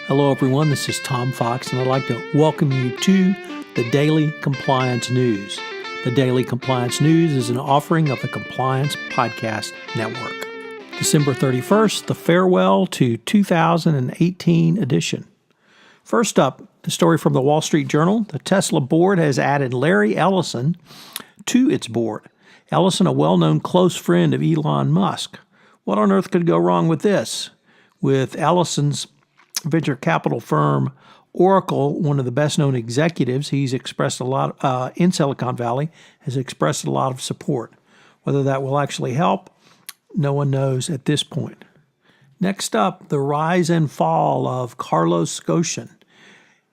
Hello, everyone. This is Tom Fox, and I'd like to welcome you to the Daily Compliance News. The Daily Compliance News is an offering of the Compliance Podcast Network. December 31st, the farewell to 2018 edition. First up, the story from the Wall Street Journal. The Tesla board has added Larry Ellison to its board. Ellison, a well-known close friend of Elon Musk. What on earth could go wrong with this? With Ellison's venture capital firm Oracle, one of the best-known executives, he's expressed a lot in Silicon Valley, has expressed a lot of support. Whether that will actually help, no one knows at this point. Next up, the rise and fall of Carlos Ghosn.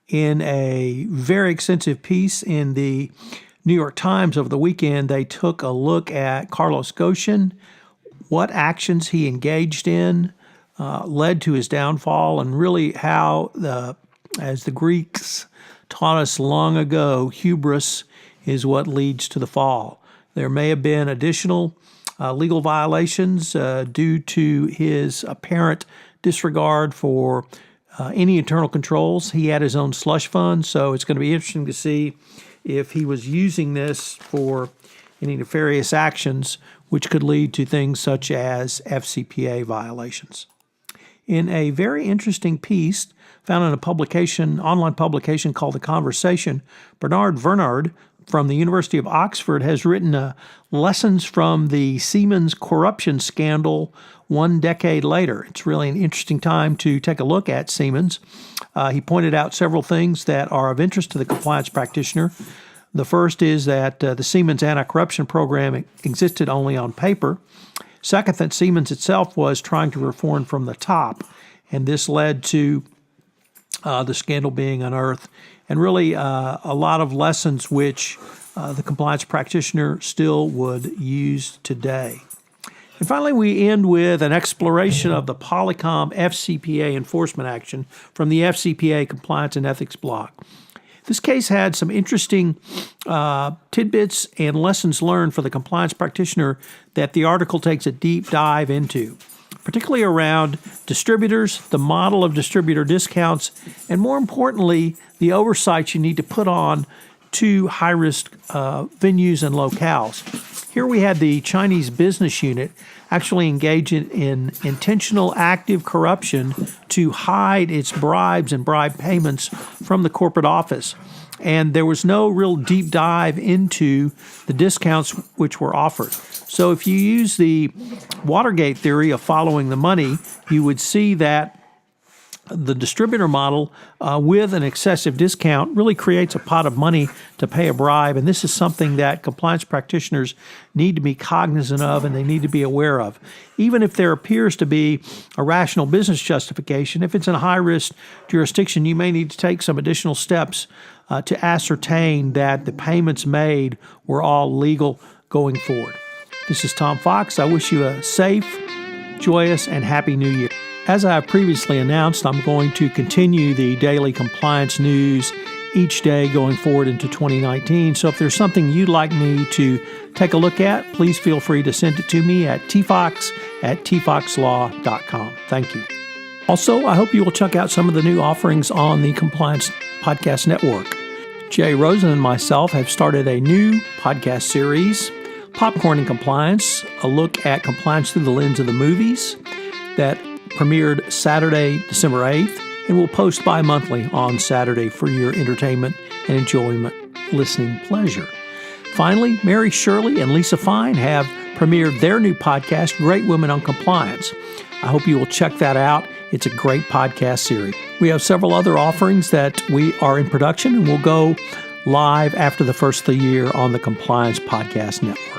In a very extensive piece in the New York Times over the weekend, they took a look at Carlos Ghosn, what actions he engaged in, led to his downfall, and really how, as the Greeks taught us long ago, hubris is what leads to the fall. There may have been additional legal violations due to his apparent disregard for any internal controls. He had his own slush fund, so it's going to be interesting to see if he was using this for any nefarious actions, which could lead to things such as FCPA violations. In a very interesting piece found in a online publication called The Conversation, Bernard Vernard from the University of Oxford has written lessons from the Siemen corruption scandal 1 decade later. It's really an interesting time to take a look at Siemens. He pointed out several things that are of interest to the compliance practitioner. The first is that the Siemens anti-corruption program existed only on paper. Second, that Siemens itself was trying to reform from the top, and this led to the scandal being unearthed, and really a lot of lessons which the compliance practitioner still would use today. And finally, we end with an exploration of the Polycom FCPA enforcement action from the FCPA Compliance and Ethics blog. This case had some interesting tidbits and lessons learned for the compliance practitioner that the article takes a deep dive into, particularly around distributors, the model of distributor discounts, and more importantly, the oversight you need to put on to high-risk venues and locales. Here we had the Chinese business unit actually engage in intentional active corruption to hide its bribes and bribe payments from the corporate office. And there was no real deep dive into the discounts which were offered. So if you use the Watergate theory of following the money, you would see that the distributor model with an excessive discount really creates a pot of money to pay a bribe, and this is something that compliance practitioners need to be cognizant of and they need to be aware of. Even if there appears to be a rational business justification, if it's in a high-risk jurisdiction, you may need to take some additional steps to ascertain that the payments made were all legal going forward. This is Tom Fox. I wish you a safe, joyous, and happy New Year. As I have previously announced, I'm going to continue the daily compliance news each day going forward into 2019. So if there's something you'd like me to take a look at, please feel free to send it to me at tfox@tfoxlaw.com. Thank you. Also, I hope you will check out some of the new offerings on the Compliance Podcast Network. Jay Rosen and myself have started a new podcast series, Popcorn and Compliance, a look at compliance through the lens of the movies, that premiered Saturday, December 8th, and will post bi-monthly on Saturday for your entertainment and enjoyment listening pleasure. Finally, Mary Shirley and Lisa Fine have premiered their new podcast, Great Women on Compliance. I hope you will check that out. It's a great podcast series. We have several other offerings that we are in production and will go live after the first of the year on the Compliance Podcast Network.